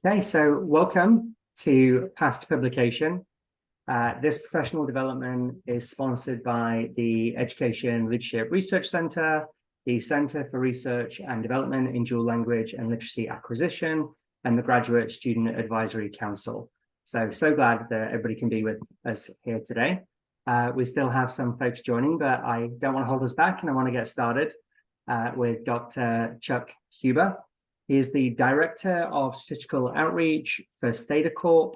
Okay, so welcome to Past Publication. This professional development is sponsored by the Education Leadership Research Centre, the Centre for Research and Development in Dual Language and Literacy Acquisition, and the Graduate Student Advisory Council. So glad that everybody can be with us here today. We still have some folks joining, but I don't want to hold us back, and I want to get started with Dr. Chuck Huber. He is the Director of Statistical Outreach for StataCorp.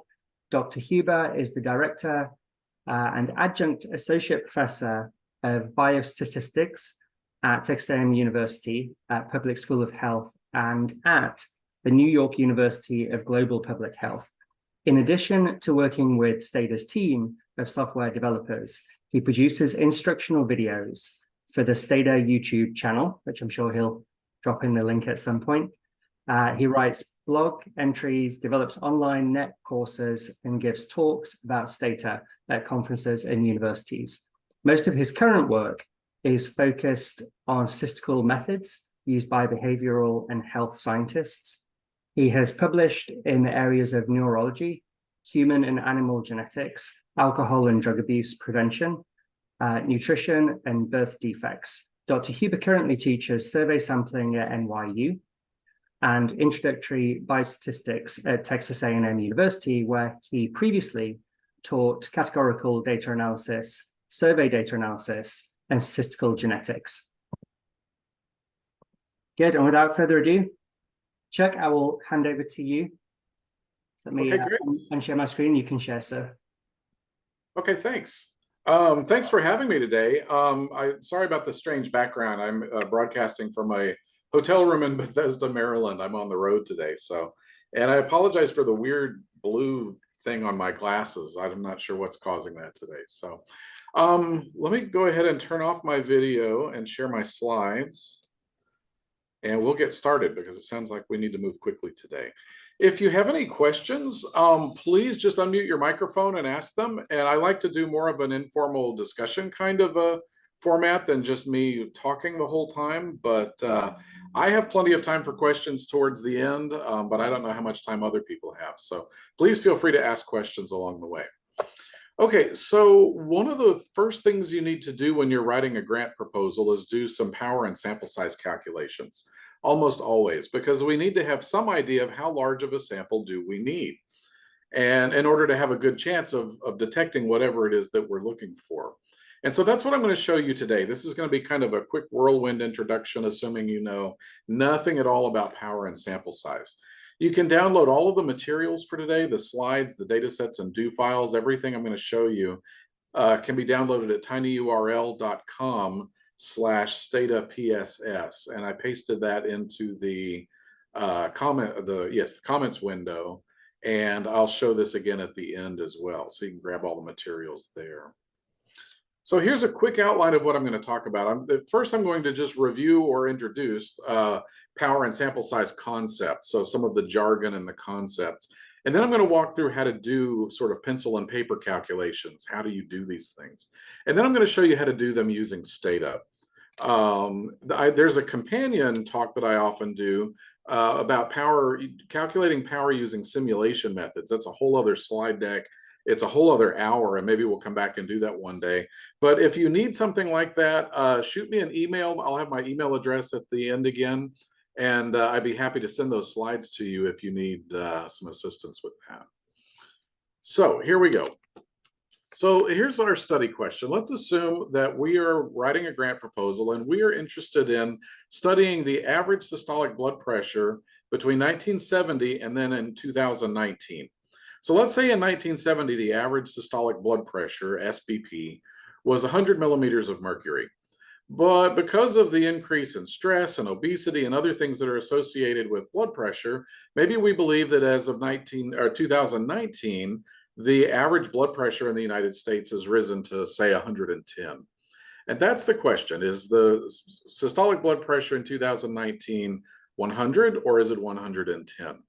Dr. Huber is the Director and Adjunct Associate Professor of Biostatistics at Texas A&M University at Public School of Health and at the New York University of Global Public Health. In addition to working with Stata's team of software developers, he produces instructional videos for the Stata YouTube channel, which I'm sure he'll drop in the link at some point. He writes blog entries, develops online net courses, and gives talks about Stata at conferences and universities. Most of his current work is focused on statistical methods used by behavioral and health scientists. He has published in the areas of neurology, human and animal genetics, alcohol and drug abuse prevention, nutrition, and birth defects. Dr. Huber currently teaches survey sampling at NYU and introductory biostatistics at Texas A&M University, where he previously taught categorical data analysis, survey data analysis, and statistical genetics. Good, and without further ado, Chuck, I will hand over to you. Let me unshare my screen. You can share, sir. Okay, thanks. Thanks for having me today. Sorry about the strange background. I'm broadcasting from a hotel room in Bethesda, Maryland. I'm on the road today, and I apologize for the weird blue thing on my glasses. I'm not sure what's causing that today. So let me go ahead and turn off my video and share my slides, and we'll get started because it sounds like we need to move quickly today. If you have any questions, please just unmute your microphone and ask them. And I like to do more of an informal discussion kind of a format than just me talking the whole time. But I have plenty of time for questions towards the end, but I don't know how much time other people have. So please feel free to ask questions along the way. Okay, so one of the first things you need to do when you're writing a grant proposal is do some power and sample size calculations. Almost always, because we need to have some idea of how large of a sample do we need, and in order to have a good chance of detecting whatever it is that we're looking for. And so that's what I'm going to show you today. This is going to be kind of a quick whirlwind introduction, assuming you know nothing at all about power and sample size. You can download all of the materials for today, the slides, the data sets, and do files. Everything I'm going to show you can be downloaded at tinyurl.com/StataPSS, and I pasted that into the comments window, and I'll show this again at the end as well, so you can grab all the materials there. So here's a quick outline of what I'm going to talk about. First, I'm going to just review or introduce power and sample size concepts, so some of the jargon and the concepts. And then I'm going to walk through how to do sort of pencil and paper calculations. How do you do these things? And then I'm going to show you how to do them using Stata. There's a companion talk that I often do about calculating power using simulation methods. That's a whole other slide deck. It's a whole other hour, and maybe we'll come back and do that one day. But if you need something like that, shoot me an email. I'll have my email address at the end again. And I'd be happy to send those slides to you if you need some assistance with that. So here we go. So here's our study question. Let's assume that we are writing a grant proposal and we are interested in studying the average systolic blood pressure between 1970 and then in 2019. So let's say in 1970, the average systolic blood pressure, SBP, was 100 millimeters of mercury. But because of the increase in stress and obesity and other things that are associated with blood pressure, maybe we believe that as of 2019, the average blood pressure in the United States has risen to, say, 110. And that's the question. Is the systolic blood pressure in 2019 100 or is it 110?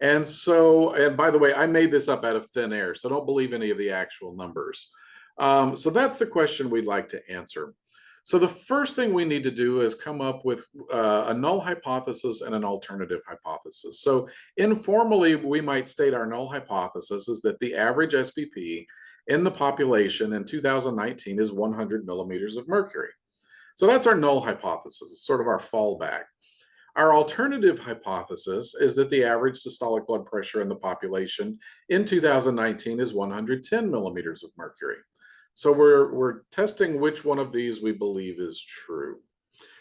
And so, and by the way, I made this up out of thin air, so don't believe any of the actual numbers. So that's the question we'd like to answer. So the first thing we need to do is come up with a null hypothesis and an alternative hypothesis. So informally, we might state our null hypothesis is that the average SPP in the population in 2019 is 100 millimeters of mercury. So that's our null hypothesis. It's sort of our fallback. Our alternative hypothesis is that the average systolic blood pressure in the population in 2019 is 110 millimeters of mercury. So we're testing which one of these we believe is true.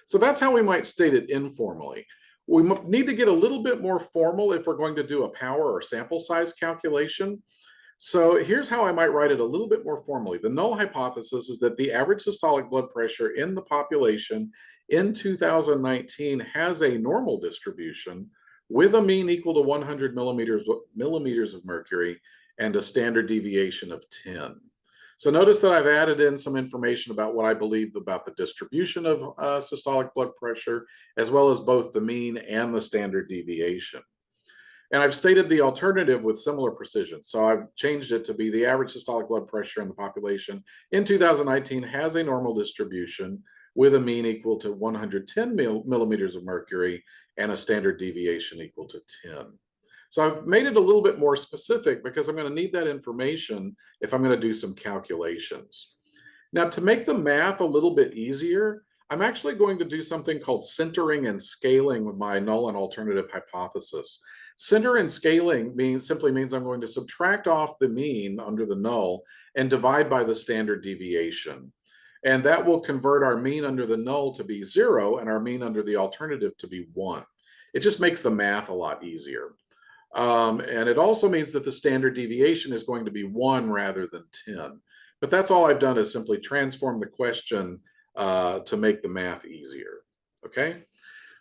So that's how we might state it informally. We need to get a little bit more formal if we're going to do a power or sample size calculation. So here's how I might write it a little bit more formally. The null hypothesis is that the average systolic blood pressure in the population in 2019 has a normal distribution with a mean equal to 100 millimeters of mercury and a standard deviation of 10. So notice that I've added in some information about what I believe about the distribution of systolic blood pressure, as well as both the mean and the standard deviation. And I've stated the alternative with similar precision. So I've changed it to be the average systolic blood pressure in the population in 2019 has a normal distribution with a mean equal to 110 millimeters of mercury and a standard deviation equal to 10. So I've made it a little bit more specific because I'm going to need that information if I'm going to do some calculations. Now, to make the math a little bit easier, I'm actually going to do something called centering and scaling with my null and alternative hypothesis. Center and scaling simply means I'm going to subtract off the mean under the null and divide by the standard deviation. And that will convert our mean under the null to be 0 and our mean under the alternative to be 1. It just makes the math a lot easier. And it also means that the standard deviation is going to be 1 rather than 10. But that's all I've done is simply transform the question to make the math easier. Okay?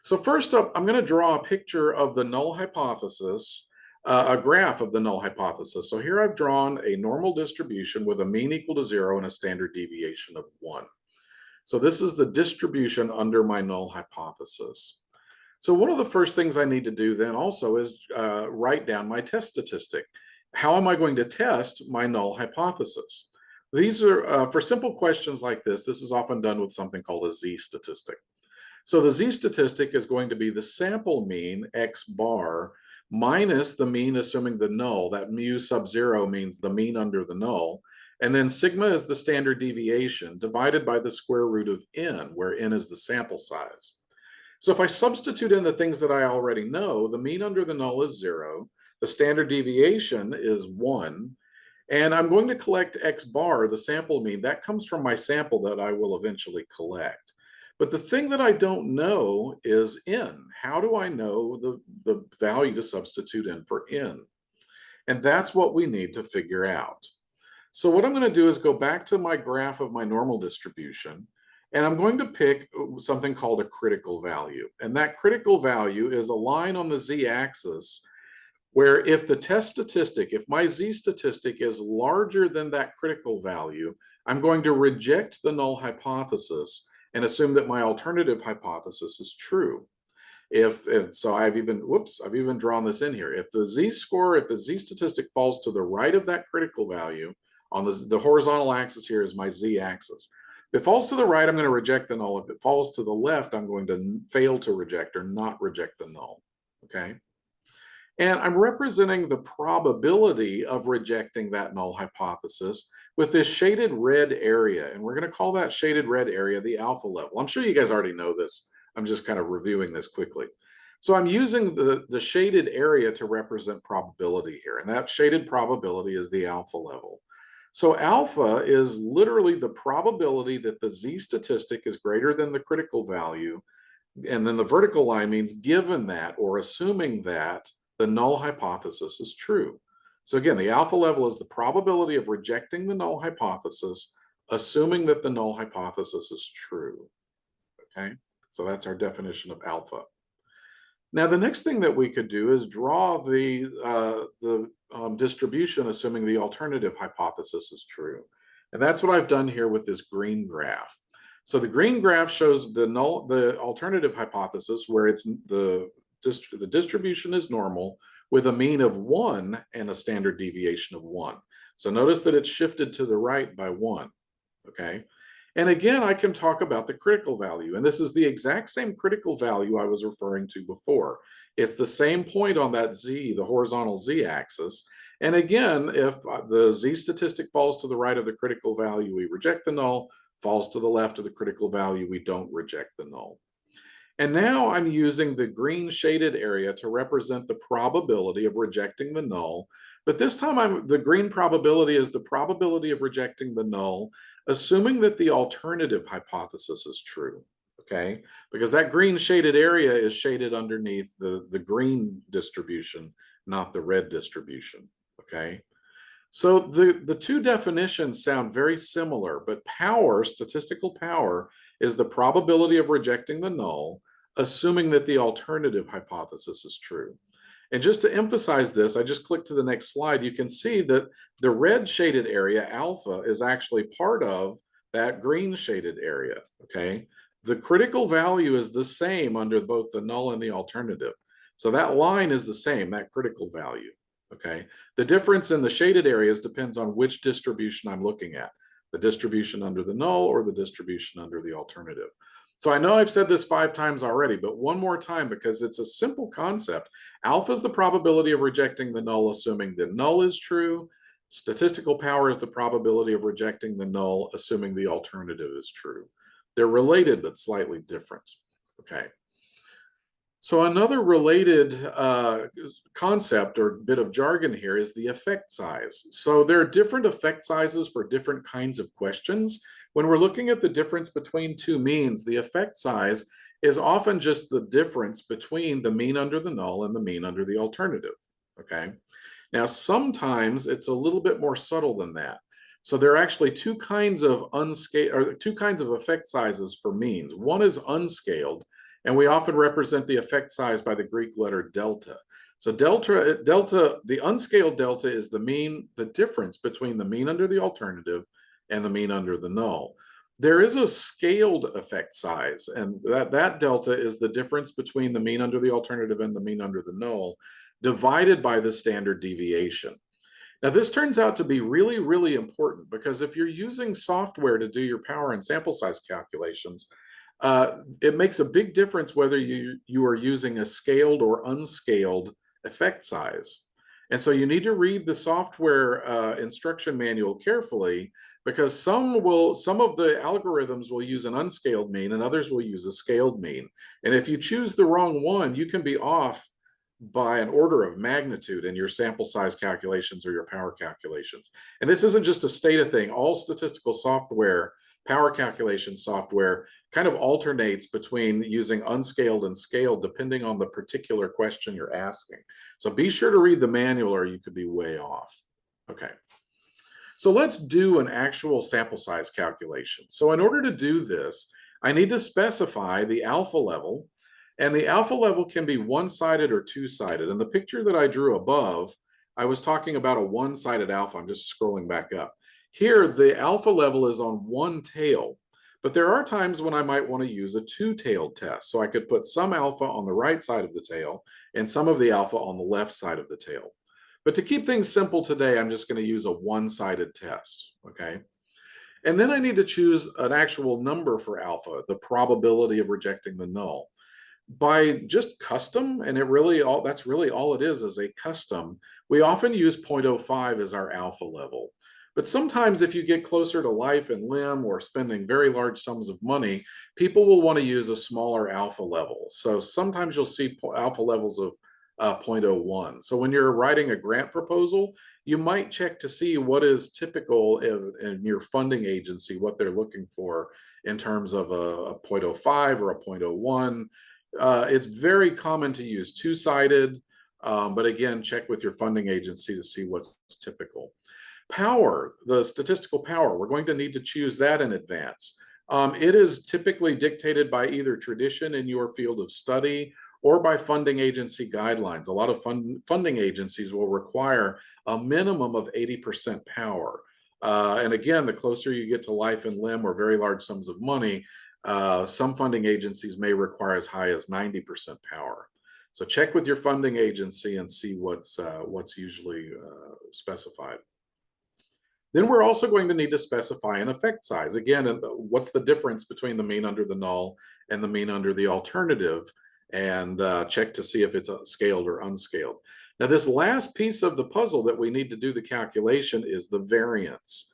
So first up, I'm going to draw a picture of the null hypothesis, a graph of the null hypothesis. So here I've drawn a normal distribution with a mean equal to 0 and a standard deviation of 1. So this is the distribution under my null hypothesis. So one of the first things I need to do then also is write down my test statistic. How am I going to test my null hypothesis? These are, for simple questions like this is often done with something called a z-statistic. So the z-statistic is going to be the sample mean, x bar, minus the mean assuming the null. That mu sub 0 means the mean under the null. And then sigma is the standard deviation divided by the square root of n, where n is the sample size. So if I substitute in the things that I already know, the mean under the null is 0, the standard deviation is 1, and I'm going to collect x bar, the sample mean. That comes from my sample that I will eventually collect. But the thing that I don't know is n. How do I know the value to substitute in for n? And that's what we need to figure out. So what I'm going to do is go back to my graph of my normal distribution, and I'm going to pick something called a critical value. And that critical value is a line on the z-axis where if the test statistic, if my z-statistic is larger than that critical value, I'm going to reject the null hypothesis and assume that my alternative hypothesis is true. So I've even drawn this in here. If the z-score, if the z-statistic falls to the right of that critical value, on the horizontal axis here is my z-axis. If it falls to the right, I'm going to reject the null. If it falls to the left, I'm going to fail to reject or not reject the null, okay? And I'm representing the probability of rejecting that null hypothesis with this shaded red area. And we're going to call that shaded red area the alpha level. I'm sure you guys already know this. I'm just kind of reviewing this quickly. So I'm using the shaded area to represent probability here. And that shaded probability is the alpha level. So alpha is literally the probability that the z-statistic is greater than the critical value. And then the vertical line means given that or assuming that the null hypothesis is true. So again, the alpha level is the probability of rejecting the null hypothesis, assuming that the null hypothesis is true. Okay, so that's our definition of alpha. Now, the next thing that we could do is draw the distribution, assuming the alternative hypothesis is true. And that's what I've done here with this green graph. So the green graph shows the alternative hypothesis where it's the distribution is normal with a mean of 1 and a standard deviation of 1. So notice that it's shifted to the right by 1, okay? And again, I can talk about the critical value, and this is the exact same critical value I was referring to before. It's the same point on that z, the horizontal z-axis. And again, if the z statistic falls to the right of the critical value, we reject the null. Falls to the left of the critical value, we don't reject the null. And now I'm using the green shaded area to represent the probability of rejecting the null. But this time the green probability is the probability of rejecting the null, assuming that the alternative hypothesis is true, okay? Because that green shaded area is shaded underneath the green distribution, not the red distribution, okay? So the two definitions sound very similar, but power, statistical power, is the probability of rejecting the null, assuming that the alternative hypothesis is true. And just to emphasize this, I just click to the next slide. You can see that the red shaded area, alpha, is actually part of that green shaded area, okay? The critical value is the same under both the null and the alternative. So that line is the same, that critical value, okay? The difference in the shaded areas depends on which distribution I'm looking at, the distribution under the null or the distribution under the alternative. So I know I've said this 5 times already, but one more time because it's a simple concept. Alpha is the probability of rejecting the null, assuming the null is true. Statistical power is the probability of rejecting the null, assuming the alternative is true. They're related, but slightly different. Okay. So another related concept or bit of jargon here is the effect size. So there are different effect sizes for different kinds of questions. When we're looking at the difference between two means, the effect size is often just the difference between the mean under the null and the mean under the alternative, okay? Now, sometimes it's a little bit more subtle than that. So there are actually two kinds of effect sizes for means. One is unscaled, and we often represent the effect size by the Greek letter delta. So delta, the unscaled delta is the mean, the difference between the mean under the alternative and the mean under the null. There is a scaled effect size, and that delta is the difference between the mean under the alternative and the mean under the null, divided by the standard deviation. Now, this turns out to be really, really important because if you're using software to do your power and sample size calculations, it makes a big difference whether you are using a scaled or unscaled effect size. And so you need to read the software instruction manual carefully because some of the algorithms will use an unscaled mean and others will use a scaled mean. And if you choose the wrong one, you can be off by an order of magnitude in your sample size calculations or your power calculations. And this isn't just a Stata thing. All statistical software, power calculation software, kind of alternates between using unscaled and scaled depending on the particular question you're asking. So be sure to read the manual or you could be way off. Okay. So let's do an actual sample size calculation. So in order to do this, I need to specify the alpha level, and the alpha level can be one-sided or two-sided. And the picture that I drew above, I was talking about a one-sided alpha. I'm just scrolling back up. Here, the alpha level is on one tail, but there are times when I might want to use a two-tailed test. So I could put some alpha on the right side of the tail and some of the alpha on the left side of the tail. But to keep things simple today, I'm just going to use a one-sided test, okay? And then I need to choose an actual number for alpha, the probability of rejecting the null. By just custom, and that's really all it is a custom, we often use 0.05 as our alpha level. But sometimes if you get closer to life and limb or spending very large sums of money, people will want to use a smaller alpha level. So sometimes you'll see alpha levels of 0.01. So when you're writing a grant proposal, you might check to see what is typical in your funding agency, what they're looking for in terms of a 0.05 or a 0.01. It's very common to use two-sided, but again, check with your funding agency to see what's typical. Power, the statistical power, we're going to need to choose that in advance. It is typically dictated by either tradition in your field of study or by funding agency guidelines. A lot of funding agencies will require a minimum of 80% power. And again, the closer you get to life and limb or very large sums of money, some funding agencies may require as high as 90% power. So check with your funding agency and see what's usually specified. Then we're also going to need to specify an effect size. Again, what's the difference between the mean under the null and the mean under the alternative, and check to see if it's scaled or unscaled. Now, this last piece of the puzzle that we need to do the calculation is the variance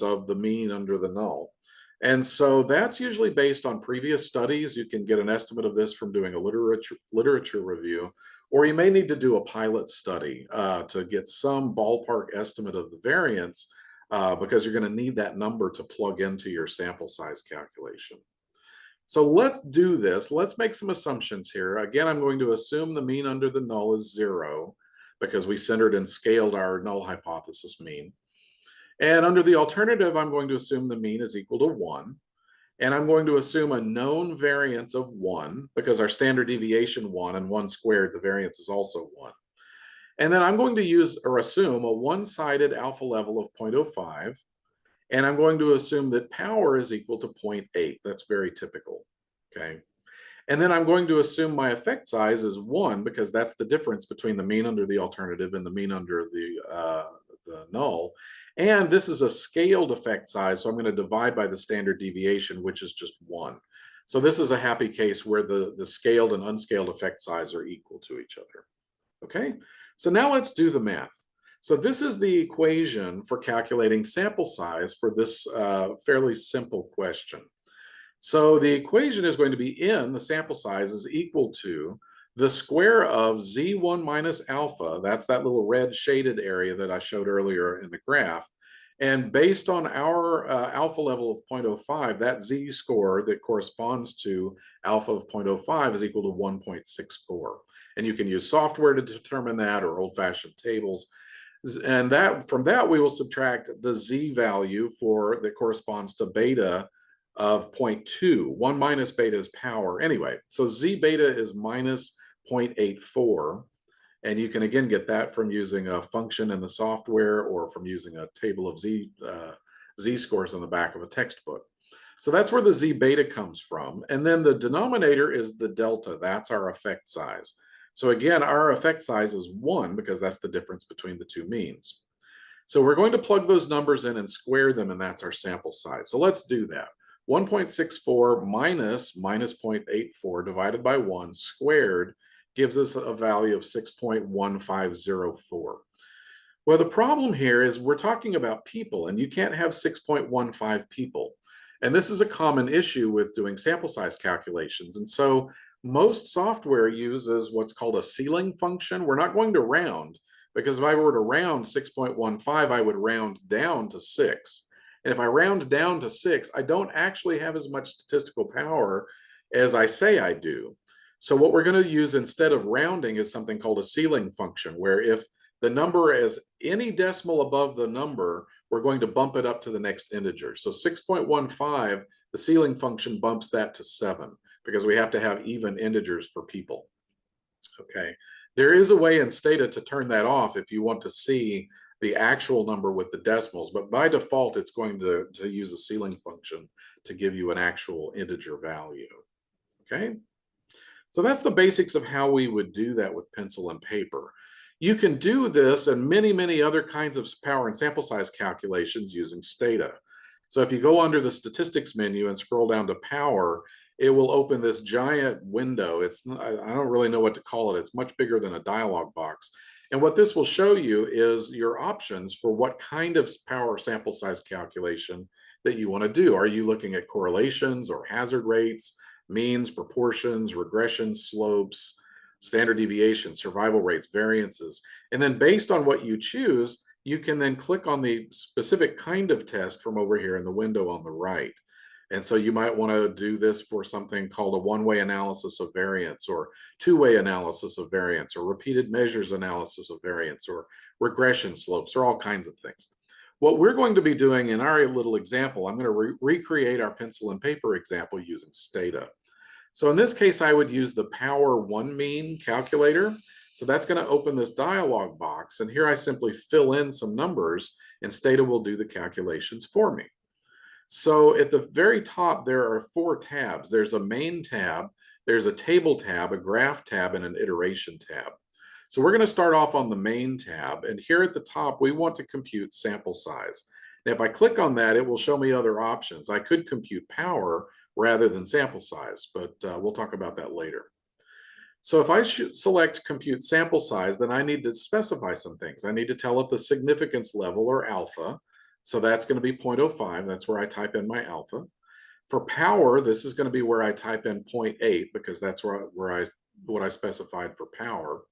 of the mean under the null. And so that's usually based on previous studies. You can get an estimate of this from doing a literature review, or you may need to do a pilot study to get some ballpark estimate of the variance, because you're going to need that number to plug into your sample size calculation. So let's do this. Let's make some assumptions here. Again, I'm going to assume the mean under the null is 0 because we centered and scaled our null hypothesis mean. And under the alternative, I'm going to assume the mean is equal to 1. And I'm going to assume a known variance of 1 because our standard deviation 1 and 1 squared, the variance is also 1. And then I'm going to use or assume a one-sided alpha level of 0.05. And I'm going to assume that power is equal to 0.8. That's very typical, okay? And then I'm going to assume my effect size is 1 because that's the difference between the mean under the alternative and the mean under the null. And this is a scaled effect size, so I'm going to divide by the standard deviation, which is just 1. So this is a happy case where the scaled and unscaled effect size are equal to each other, okay? So now let's do the math. So this is the equation for calculating sample size for this fairly simple question. So the equation is going to be n, the sample size, is equal to the square of z1 minus alpha. That's that little red shaded area that I showed earlier in the graph. And based on our alpha level of 0.05, that z-score that corresponds to alpha of 0.05 is equal to 1.64. And you can use software to determine that or old-fashioned tables. And from that, we will subtract the z value that corresponds to beta of 0.2. 1 minus beta is power. Anyway, so z beta is minus 0.84. And you can, again, get that from using a function in the software or from using a table of z-scores on the back of a textbook. So that's where the z beta comes from. And then the denominator is the delta. That's our effect size. So again, our effect size is 1 because that's the difference between the two means. So we're going to plug those numbers in and square them, and that's our sample size. So let's do that. 1.64 minus 0.84 divided by 1 squared gives us a value of 6.1504. Well, the problem here is we're talking about people, and you can't have 6.15 people. And this is a common issue with doing sample size calculations. And so most software uses what's called a ceiling function. We're not going to round, because if I were to round 6.15, I would round down to 6. And if I round down to 6, I don't actually have as much statistical power as I say I do. So what we're going to use instead of rounding is something called a ceiling function, where if the number is any decimal above the number, we're going to bump it up to the next integer. So 6.15, the ceiling function bumps that to 7 because we have to have even integers for people. Okay, there is a way in Stata to turn that off if you want to see the actual number with the decimals, but by default, it's going to use a ceiling function to give you an actual integer value. Okay, so that's the basics of how we would do that with pencil and paper. You can do this and many, many other kinds of power and sample size calculations using Stata. So if you go under the statistics menu and scroll down to power, it will open this giant window. I don't really know what to call it. It's much bigger than a dialog box. And what this will show you is your options for what kind of power sample size calculation that you want to do. Are you looking at correlations or hazard rates, means, proportions, regression slopes, standard deviation, survival rates, variances? And then based on what you choose, you can then click on the specific kind of test from over here in the window on the right. And so you might want to do this for something called a one-way analysis of variance, or two-way analysis of variance, or repeated measures analysis of variance, or regression slopes, or all kinds of things. What we're going to be doing in our little example, I'm going to recreate our pencil and paper example using Stata. So in this case, I would use the power one mean calculator. So that's going to open this dialog box. And here I simply fill in some numbers, and Stata will do the calculations for me. So at the very top, there are 4 tabs. There's a main tab, there's a table tab, a graph tab, and an iteration tab. So we're going to start off on the main tab, and here at the top, we want to compute sample size. Now, if I click on that, it will show me other options. I could compute power rather than sample size, but we'll talk about that later. So if I select compute sample size, then I need to specify some things. I need to tell it the significance level, or alpha. So that's going to be 0.05. That's where I type in my alpha. For power, this is going to be where I type in 0.8 because that's what I specified for power.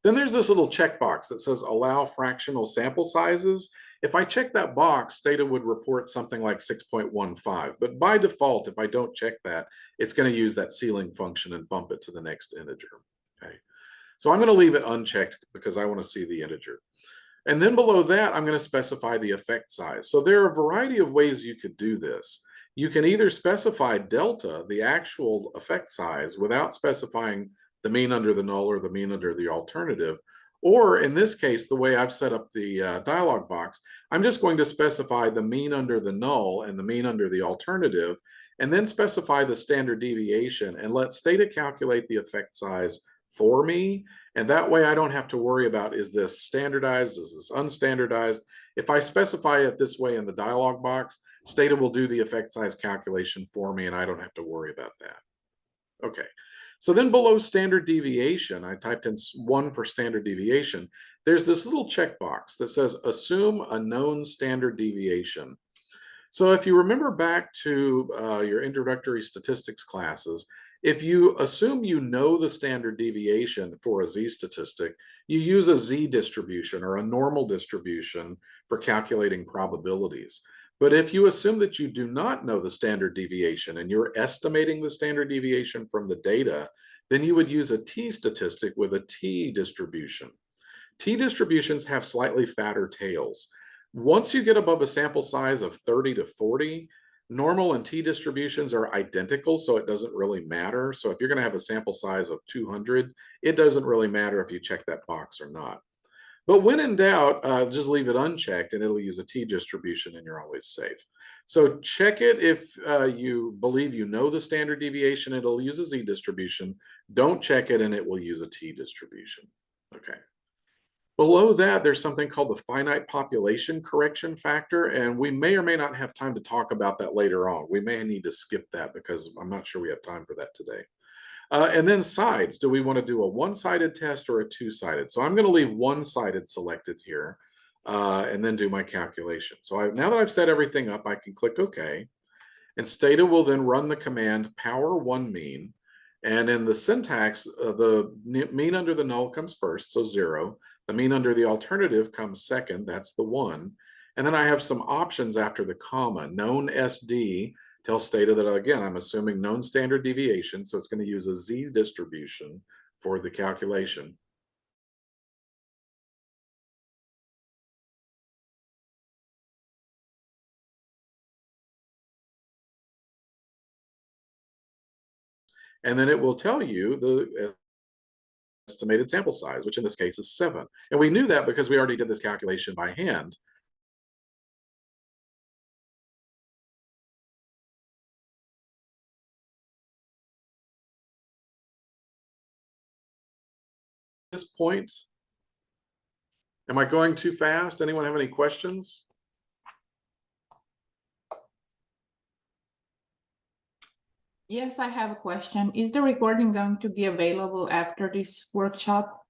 Then there's this little checkbox that says allow fractional sample sizes. If I check that box, Stata would report something like 6.15. But by default, if I don't check that, it's going to use that ceiling function and bump it to the next integer. Okay. So I'm going to leave it unchecked because I want to see the integer. And then below that, I'm going to specify the effect size. So there are a variety of ways you could do this. You can either specify delta, the actual effect size, without specifying the mean under the null or the mean under the alternative. Or in this case, the way I've set up the dialog box, I'm just going to specify the mean under the null and the mean under the alternative, and then specify the standard deviation and let Stata calculate the effect size for me. And that way I don't have to worry about, is this standardized, is this unstandardized? If I specify it this way in the dialog box, Stata will do the effect size calculation for me and I don't have to worry about that. Okay. So then below standard deviation, I typed in 1 for standard deviation. There's this little checkbox that says assume a known standard deviation. So if you remember back to your introductory statistics classes, if you assume you know the standard deviation for a z-statistic, you use a z-distribution or a normal distribution for calculating probabilities. But if you assume that you do not know the standard deviation and you're estimating the standard deviation from the data, then you would use a t-statistic with a t-distribution. T-distributions have slightly fatter tails. Once you get above a sample size of 30 to 40, normal and t-distributions are identical, so it doesn't really matter. So if you're going to have a sample size of 200, it doesn't really matter if you check that box or not. But when in doubt, just leave it unchecked and it'll use a t-distribution and you're always safe. So check it if you believe you know the standard deviation, it'll use a z-distribution. Don't check it and it will use a t-distribution. Okay. Below that, there's something called the finite population correction factor, and we may or may not have time to talk about that later on. We may need to skip that because I'm not sure we have time for that today. And then sides, do we want to do a one-sided test or a two-sided? So I'm going to leave one-sided selected here and then do my calculation. So now that I've set everything up, I can click OK. And Stata will then run the command power one mean. And in the syntax, the mean under the null comes first, so 0. The mean under the alternative comes second, that's the 1. And then I have some options after the comma. Known SD tells Stata that, again, I'm assuming known standard deviation, so it's going to use a z-distribution for the calculation. And then it will tell you the estimated sample size, which in this case is 7. And we knew that because we already did this calculation by hand. At this point, am I going too fast? Anyone have any questions? Yes, I have a question. Is the recording going to be available after this workshop?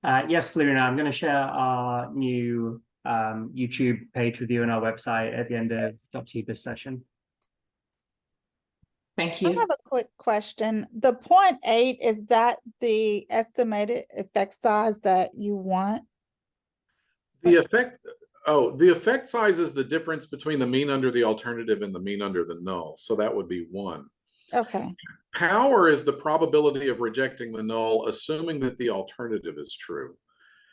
Yes, Luna, I'm going to share our new YouTube page with you on our website at the end of Dr. Huber's session. Thank I you. have a quick question. The 0.8, is that the estimated effect size that you want? The effect size is the difference between the mean under the alternative and the mean under the null. So that would be 1. Okay. Power is the probability of rejecting the null, assuming that the alternative is true.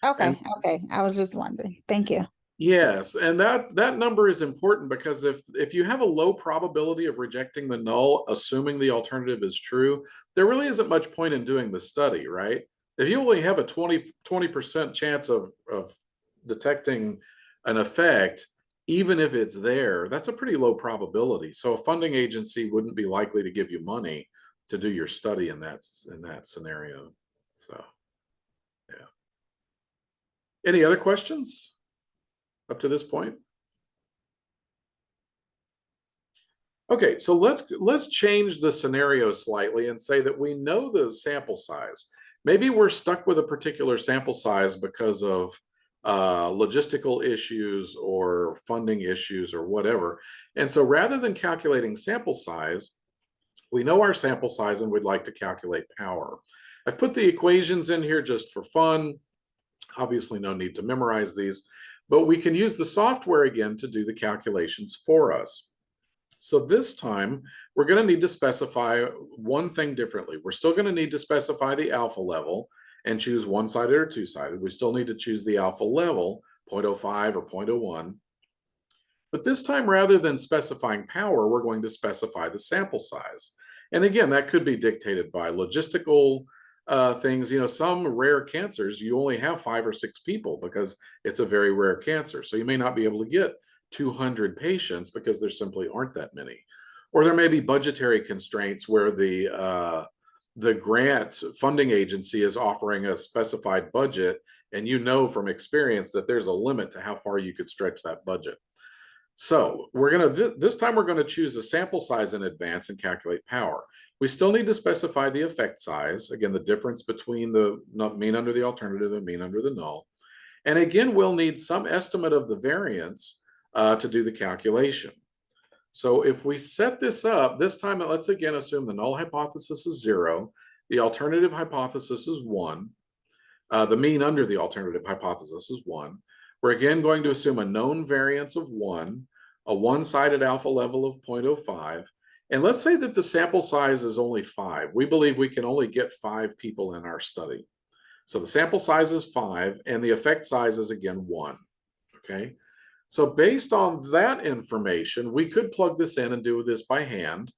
Okay. Okay. I was just wondering. Thank you. Yes, and that number is important because if you have a low probability of rejecting the null, assuming the alternative is true, there really isn't much point in doing the study, right? If you only have a 20% chance of detecting an effect, even if it's there, that's a pretty low probability. So a funding agency wouldn't be likely to give you money to do your study in that scenario. So, yeah. Any other questions up to this point? Okay, so let's change the scenario slightly and say that we know the sample size. Maybe we're stuck with a particular sample size because of logistical issues or funding issues or whatever. And so rather than calculating sample size, we know our sample size and we'd like to calculate power. I've put the equations in here just for fun. Obviously, no need to memorize these, but we can use the software again to do the calculations for us. So this time, we're going to need to specify one thing differently. We're still going to need to specify the alpha level and choose one-sided or two-sided. We still need to choose the alpha level, 0.05 or 0.01. But this time, rather than specifying power, we're going to specify the sample size. And again, that could be dictated by logistical things. You know, some rare cancers, you only have 5 or 6 people because it's a very rare cancer. So you may not be able to get 200 patients because there simply aren't that many. Or there may be budgetary constraints where the grant funding agency is offering a specified budget, and you know from experience that there's a limit to how far you could stretch that budget. So this time we're gonna choose a sample size in advance and calculate power. We still need to specify the effect size, again, the difference between the mean under the alternative and mean under the null. And again, we'll need some estimate of the variance to do the calculation. So if we set this up, this time let's again assume the null hypothesis is 0, the alternative hypothesis is 1, the mean under the alternative hypothesis is 1. We're again going to assume a known variance of 1, a one-sided alpha level of 0.05, and let's say that the sample size is only 5. We believe we can only get 5 people in our study. So the sample size is 5, and the effect size is again 1, okay? So based on that information, we could plug this in and do this by hand.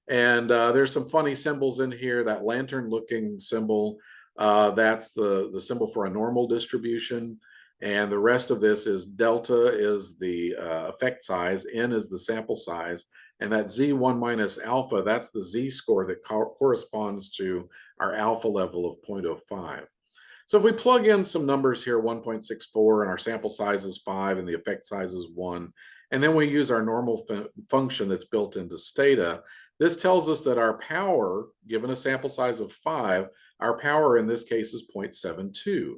And there's some funny symbols in here. That lantern-looking symbol, that's the symbol for a normal distribution. And the rest of this is delta is the effect size, n is the sample size, and that z1 minus alpha, that's the z-score that corresponds to our alpha level of 0.05. So if we plug in some numbers here, 1.64, and our sample size is 5, and the effect size is 1, and then we use our normal function that's built into Stata, this tells us that our power, given a sample size of 5, our power in this case is 0.72.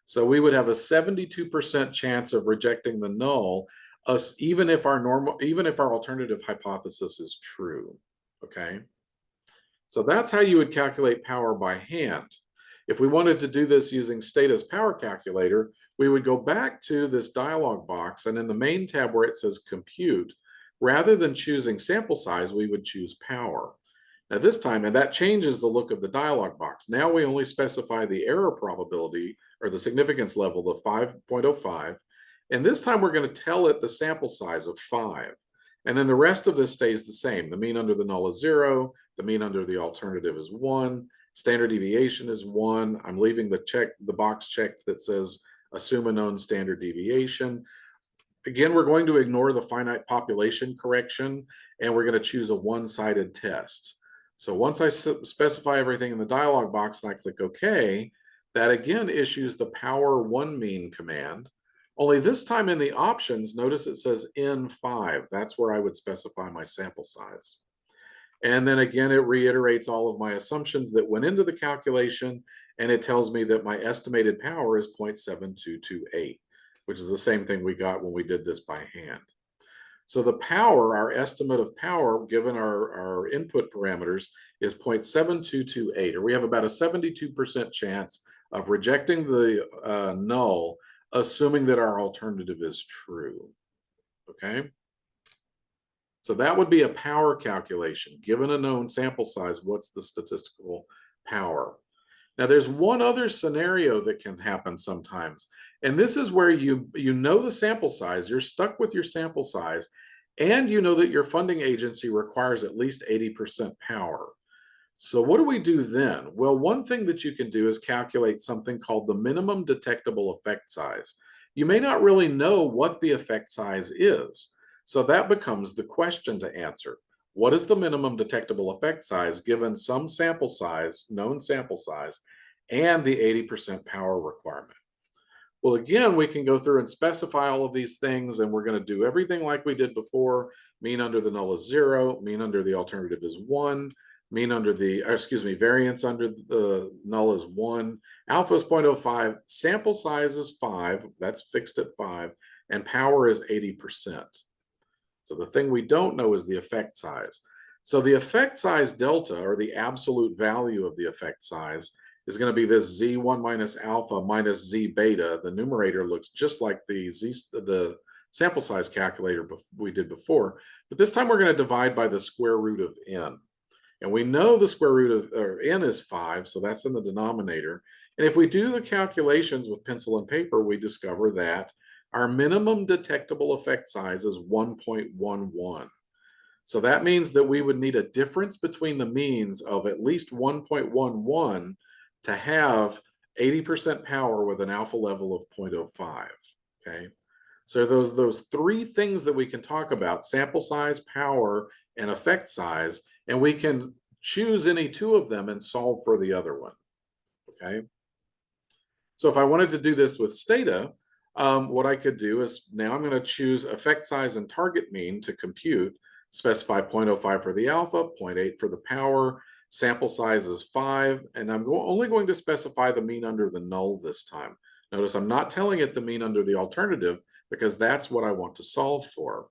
So we would have a 72% chance of rejecting the null, even if our alternative hypothesis is true. Okay, so that's how you would calculate power by hand. If we wanted to do this using Stata's power calculator, we would go back to this dialog box, and in the main tab where it says compute, rather than choosing sample size, we would choose power. Now this time, and that changes the look of the dialog box. Now we only specify the error probability or the significance level of 5.05. And this time we're going to tell it the sample size of 5. And then the rest of this stays the same. The mean under the null is 0. The mean under the alternative is 1. Standard deviation is 1. I'm leaving the box checked that says assume a known standard deviation. Again, we're going to ignore the finite population correction, and we're going to choose a one-sided test. So once I specify everything in the dialog box and I click OK, that again issues the power 1 mean command. Only this time in the options, notice it says N5. That's where I would specify my sample size. And then again, it reiterates all of my assumptions that went into the calculation, and it tells me that my estimated power is 0.7228, which is the same thing we got when we did this by hand. So the power, our estimate of power, given our input parameters, is 0.7228, or we have about a 72% chance of rejecting the null, assuming that our alternative is true, okay? So that would be a power calculation. Given a known sample size, what's the statistical power? Now there's one other scenario that can happen sometimes. And this is where you know the sample size, you're stuck with your sample size, and you know that your funding agency requires at least 80% power. So what do we do then? Well, one thing that you can do is calculate something called the minimum detectable effect size. You may not really know what the effect size is. So that becomes the question to answer. What is the minimum detectable effect size given some sample size, known sample size, and the 80% power requirement. Well, again, we can go through and specify all of these things, and we're going to do everything like we did before. Mean under the null is 0, mean under the alternative is 1, mean under the, variance under the null is 1, alpha is 0.05, sample size is 5, that's fixed at 5, and power is 80%. So the thing we don't know is the effect size. So the effect size delta, or the absolute value of the effect size, is going to be this z1 minus alpha minus z beta. The numerator looks just like the sample size calculator we did before, but this time we're going to divide by the square root of n. And we know the square root of n is 5, so that's in the denominator. And if we do the calculations with pencil and paper, we discover that our minimum detectable effect size is 1.11. So that means that we would need a difference between the means of at least 1.11 to have 80% power with an alpha level of 0.05. Okay, so those three things that we can talk about: sample size, power, and effect size, and we can choose any two of them and solve for the other one. Okay, so if I wanted to do this with Stata, what I could do is, now I'm going to choose effect size and target mean to compute, specify 0.05 for the alpha, 0.8 for the power, sample size is 5, and I'm only going to specify the mean under the null this time. Notice I'm not telling it the mean under the alternative, because that's what I want to solve for.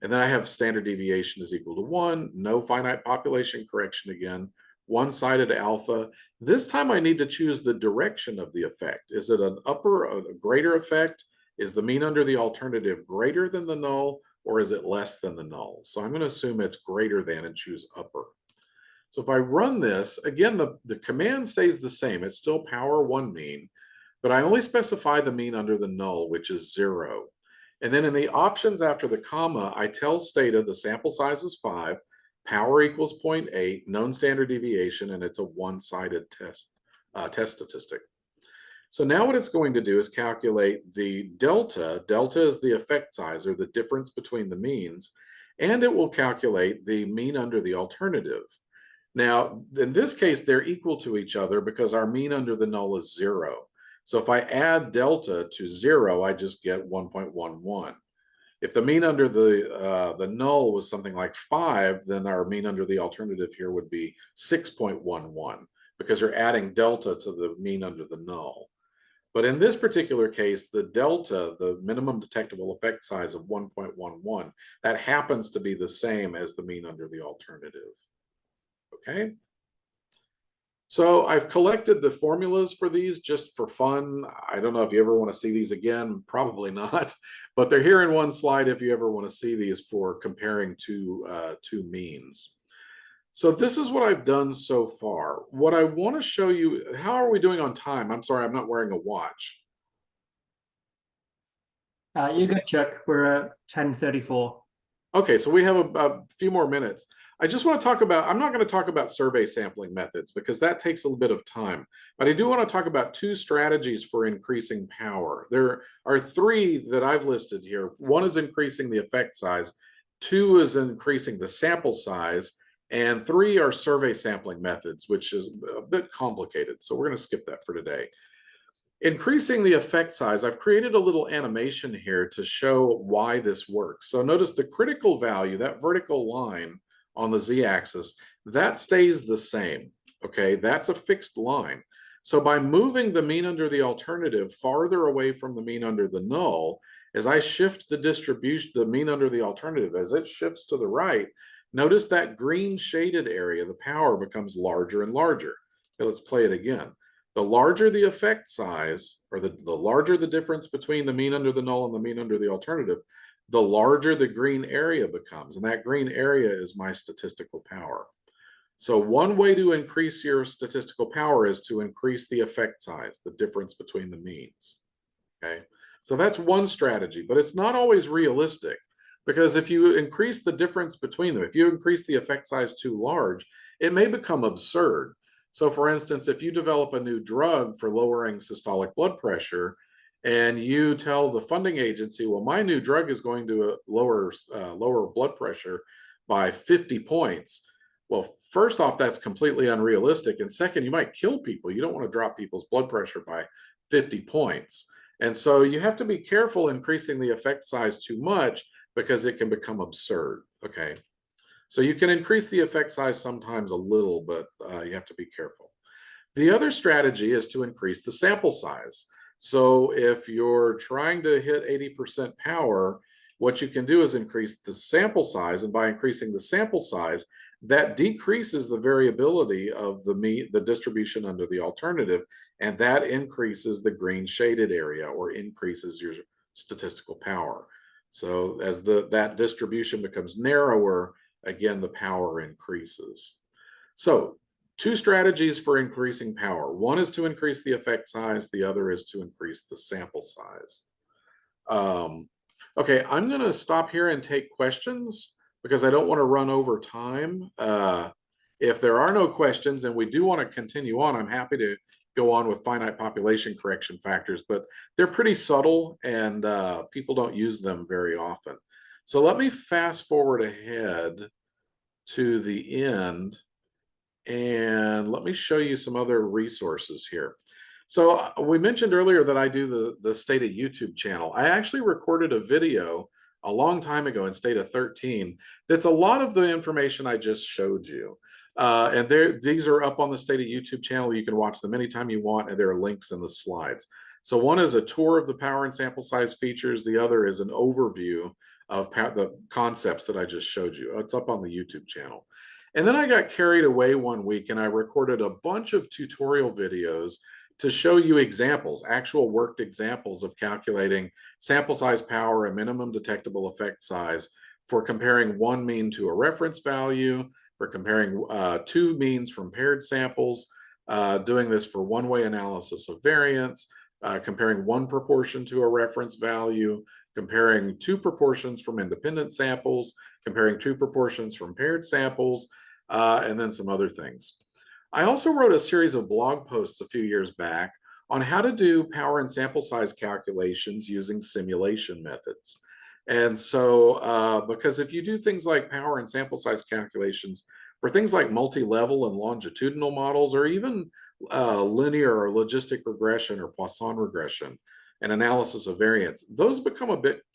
And then I have standard deviation is equal to 1, no finite population correction again, one-sided alpha. This time I need to choose the direction of the effect. Is it an upper, a greater effect? Is the mean under the alternative greater than the null, or is it less than the null? So I'm going to assume it's greater than and choose upper. So if I run this, again, the command stays the same. It's still power 1 mean, but I only specify the mean under the null, which is 0. And then in the options after the comma, I tell Stata the sample size is 5, power equals 0.8, known standard deviation, and it's a one-sided test statistic. So now what it's going to do is calculate the delta. Delta is the effect size, or the difference between the means, and it will calculate the mean under the alternative. Now, in this case, they're equal to each other because our mean under the null is 0. So if I add delta to 0, I just get 1.11. If the mean under the null was something like 5, then our mean under the alternative here would be 6.11, because you're adding delta to the mean under the null. But in this particular case, the delta, the minimum detectable effect size of 1.11, that happens to be the same as the mean under the alternative. Okay. So I've collected the formulas for these just for fun. I don't know if you ever want to see these again, probably not, but they're here in one slide if you ever want to see these for comparing two means. So this is what I've done so far. What I want to show you, how are we doing on time? I'm sorry, I'm not wearing a watch. You're good, Chuck. We're at 10:34. Okay, so we have a few more minutes. I just want to talk about, I'm not going to talk about survey sampling methods because that takes a little bit of time, but I do want to talk about two strategies for increasing power. There are three that I've listed here. One is increasing the effect size, two is increasing the sample size, and three are survey sampling methods, which is a bit complicated. So we're going to skip that for today. Increasing the effect size, I've created a little animation here to show why this works. So notice the critical value, that vertical line on the z-axis, that stays the same. Okay, that's a fixed line. So by moving the mean under the alternative farther away from the mean under the null, as I shift the distribution, the mean under the alternative, as it shifts to the right, notice that green shaded area, the power becomes larger and larger. Okay, let's play it again. The larger the effect size, or the larger the difference between the mean under the null and the mean under the alternative, the larger the green area becomes. And that green area is my statistical power. So one way to increase your statistical power is to increase the effect size, the difference between the means. Okay, so that's one strategy, but it's not always realistic, because if you increase the difference between them, if you increase the effect size too large, it may become absurd. So for instance, if you develop a new drug for lowering systolic blood pressure, and you tell the funding agency, well, my new drug is going to lower blood pressure by 50 points, Well, first off, that's completely unrealistic. And second, you might kill people. You don't want to drop people's blood pressure by 50 points. And so you have to be careful increasing the effect size too much because it can become absurd. Okay. So you can increase the effect size sometimes a little, but you have to be careful. The other strategy is to increase the sample size. So if you're trying to hit 80% power, what you can do is increase the sample size. And by increasing the sample size, that decreases the variability of the distribution under the alternative, and that increases the green shaded area or increases your statistical power. So as that distribution becomes narrower, again, the power increases. So two strategies for increasing power. One is to increase the effect size. The other is to increase the sample size. Okay, I'm going to stop here and take questions because I don't want to run over time. If there are no questions and we do want to continue on, I'm happy to go on with finite population correction factors, but they're pretty subtle and people don't use them very often. So let me fast forward ahead to the end and let me show you some other resources here. So we mentioned earlier that I do the Stata YouTube channel. I actually recorded a video a long time ago in Stata 13 that's a lot of the information I just showed you. And these are up on the Stata YouTube channel. You can watch them anytime you want, and there are links in the slides. So one is a tour of the power and sample size features. The other is an overview of the concepts that I just showed you. It's up on the YouTube channel. And then I got carried away one week and I recorded a bunch of tutorial videos to show you examples, actual worked examples of calculating sample size power and minimum detectable effect size for comparing one mean to a reference value, for comparing two means from paired samples, doing this for one-way analysis of variance, comparing one proportion to a reference value, comparing two proportions from independent samples, comparing two proportions from paired samples, and then some other things. I also wrote a series of blog posts a few years back on how to do power and sample size calculations using simulation methods. And so, because if you do things like power and sample size calculations for things like multi-level and longitudinal models, or even linear or logistic regression or Poisson regression and analysis of variance, those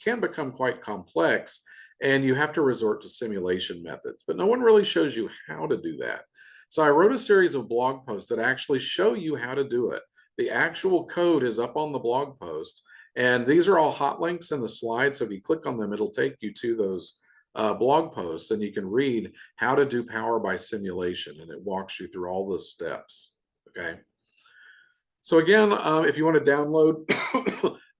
can become quite complex, and you have to resort to simulation methods. But no one really shows you how to do that. So I wrote a series of blog posts that actually show you how to do it. The actual code is up on the blog post, and these are all hot links in the slides. So if you click on them, it'll take you to those blog posts, and you can read how to do power by simulation, and it walks you through all the steps. Okay. So again, if you want to download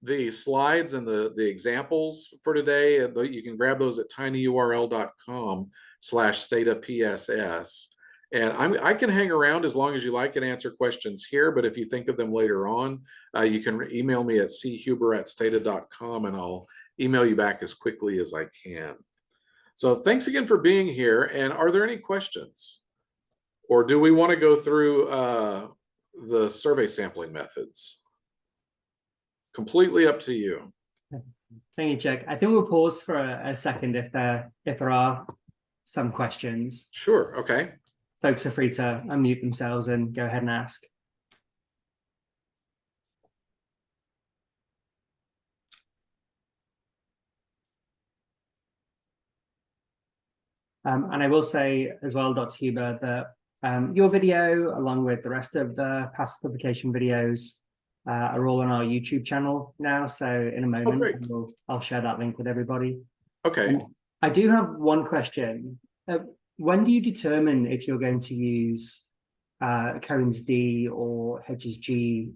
the slides and the examples for today, you can grab those at tinyurl.com/StataPSS. And I can hang around as long as you like and answer questions here, but if you think of them later on, you can email me at chuber@stata.com and I'll email you back as quickly as I can. So thanks again for being here. And are there any questions? Or do we want to go through the survey sampling methods? Completely up to you. Thank you, Chuck. I think we'll pause for a second if there are some questions. Sure. Okay. Folks are free to unmute themselves and go ahead and ask. And I will say as well, Dr. Huber, that your video, along with the rest of the past publication videos, are all on our YouTube channel now. So in a moment, I'll share that link with everybody. Okay. And I do have one question. When do you determine if you're going to use Cohen's D or Hedges G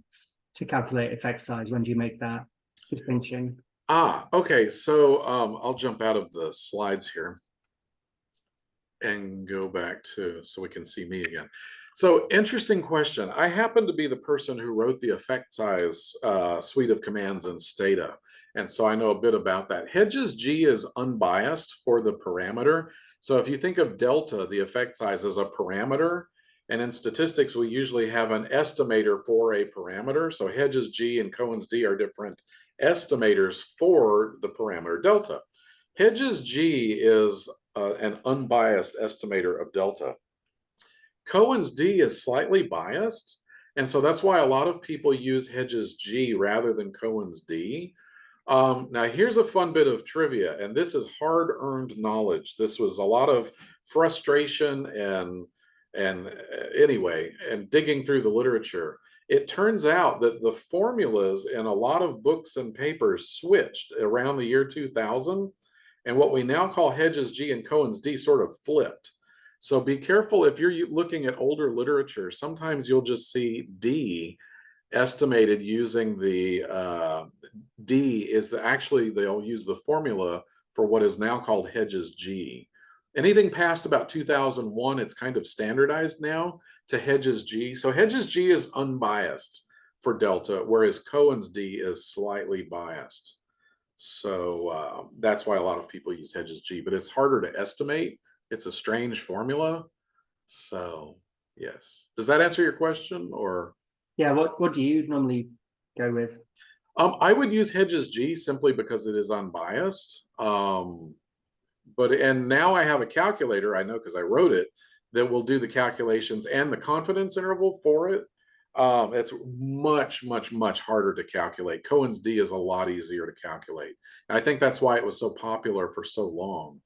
to calculate effect size? When do you make that distinction? Okay. So I'll jump out of the slides here and go back to so we can see me again. So interesting question. I happen to be the person who wrote the effect size suite of commands in Stata. And so I know a bit about that. Hedges G is unbiased for the parameter. So if you think of delta, the effect size as a parameter, and in statistics, we usually have an estimator for a parameter. So Hedges G and Cohen's D are different estimators for the parameter delta. Hedges G is an unbiased estimator of delta. Cohen's D is slightly biased. And so that's why a lot of people use Hedges G rather than Cohen's D. Now here's a fun bit of trivia, and this is hard-earned knowledge. This was a lot of frustration and anyway, and digging through the literature. It turns out that the formulas in a lot of books and papers switched around the year 2000, and what we now call Hedges G and Cohen's D sort of flipped. So be careful if you're looking at older literature. Sometimes you'll just see D estimated using the D is actually they'll use the formula for what is now called Hedges G. Anything past about 2001, it's kind of standardized now to Hedges G. So Hedges G is unbiased for delta, whereas Cohen's D is slightly biased. So that's why a lot of people use Hedges G, but it's harder to estimate. It's a strange formula. So yes. Does that answer your question, or? Yeah, what do you normally go with? I would use Hedges G simply because it is unbiased. And now I have a calculator, I know because I wrote it, that will do the calculations and the confidence interval for it. It's much, much, much harder to calculate. Cohen's D is a lot easier to calculate. And I think that's why it was so popular for so long.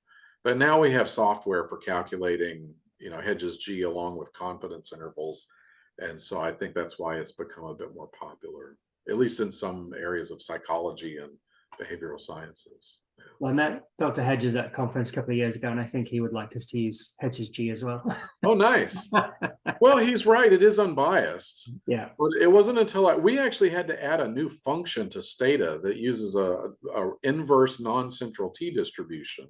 But now we have software for calculating, you know, Hedges G along with confidence intervals. And so I think that's why it's become a bit more popular, at least in some areas of psychology and behavioral sciences. Well, I met Dr. Hedges at a conference a couple of years ago, and I think he would like us to use Hedges G as well. Oh, nice. Well, he's right. It is unbiased. Yeah. But it wasn't until we actually had to add a new function to Stata that uses a inverse non-central T distribution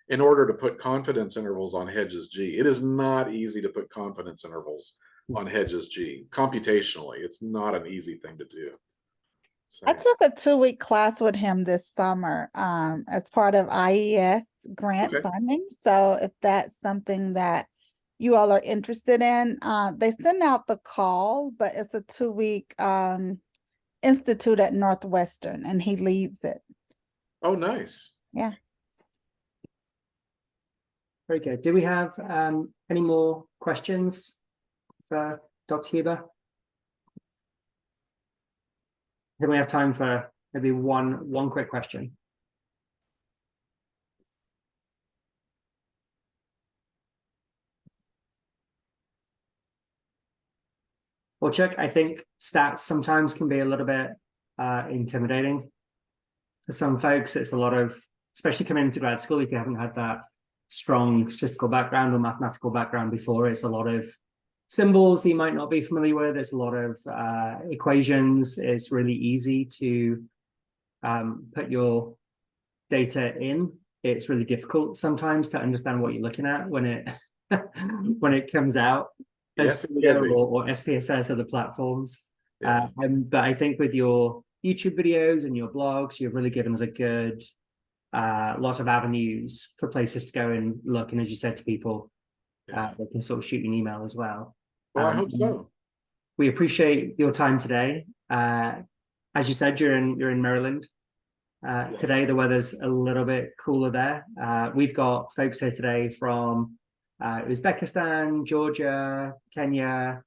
in order to put confidence intervals on Hedges G. It is not easy to put confidence intervals on Hedges G computationally. It's not an easy thing to do. So, I took a 2-week class with him this summer as part of IES grant funding. So if that's something that you all are interested in, they send out the call, but it's a 2-week institute at Northwestern, and he leads it. oh, nice. Yeah. Very good. Do we have any more questions for Dr. Huber? Then we have time for maybe one quick question. Well, Chuck, I think stats sometimes can be a little bit intimidating. For some folks, it's a lot of, especially coming into grad school, if you haven't had that strong statistical background or mathematical background before, it's a lot of symbols you might not be familiar with. There's a lot of equations. It's really easy to put your data in. It's really difficult sometimes to understand what you're looking at when it when it comes out. Yes, or SPSS, other platforms. Yeah. But I think with your YouTube videos and your blogs, you've really given us a good lots of avenues for places to go and look. And as you said to people, they can sort of shoot you an email as well. Well, I hope so. We appreciate your time today. As you said, you're in Maryland. Today, the weather's a little bit cooler there. We've got folks here today from Uzbekistan, Georgia, Kenya,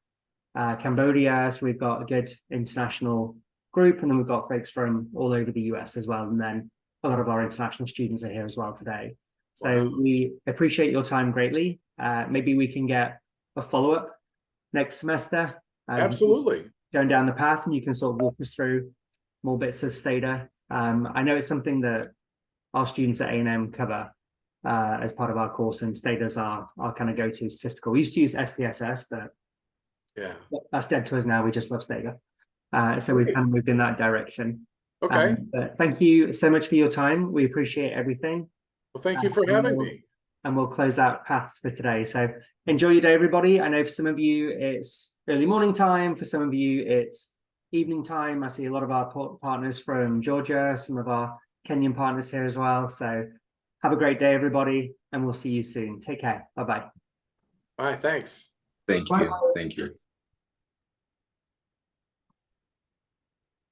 Cambodia. So we've got a good international group, and then we've got folks from all over the US as well. And then a lot of our international students are here as well today. So we appreciate your time greatly. Maybe we can get a follow-up next semester. Absolutely. Going down the path, and you can sort of walk us through more bits of Stata. I know it's something that our students at A&M cover as part of our course, and Stata's our kind of go-to statistical. We used to use SPSS, but that's dead to us now. We just love Stata. So we've kind of moved in that direction. Okay. But thank you so much for your time. We appreciate everything. Well, thank you for having me. And we'll close out paths for today. So enjoy your day, everybody. I know for some of you, it's early morning time. For some of you, it's evening time. I see a lot of our partners from Georgia, some of our Kenyan partners here as well. So have a great day, everybody, and we'll see you soon. Take care. Bye-bye. Bye. Thanks. Thank you. Thank you.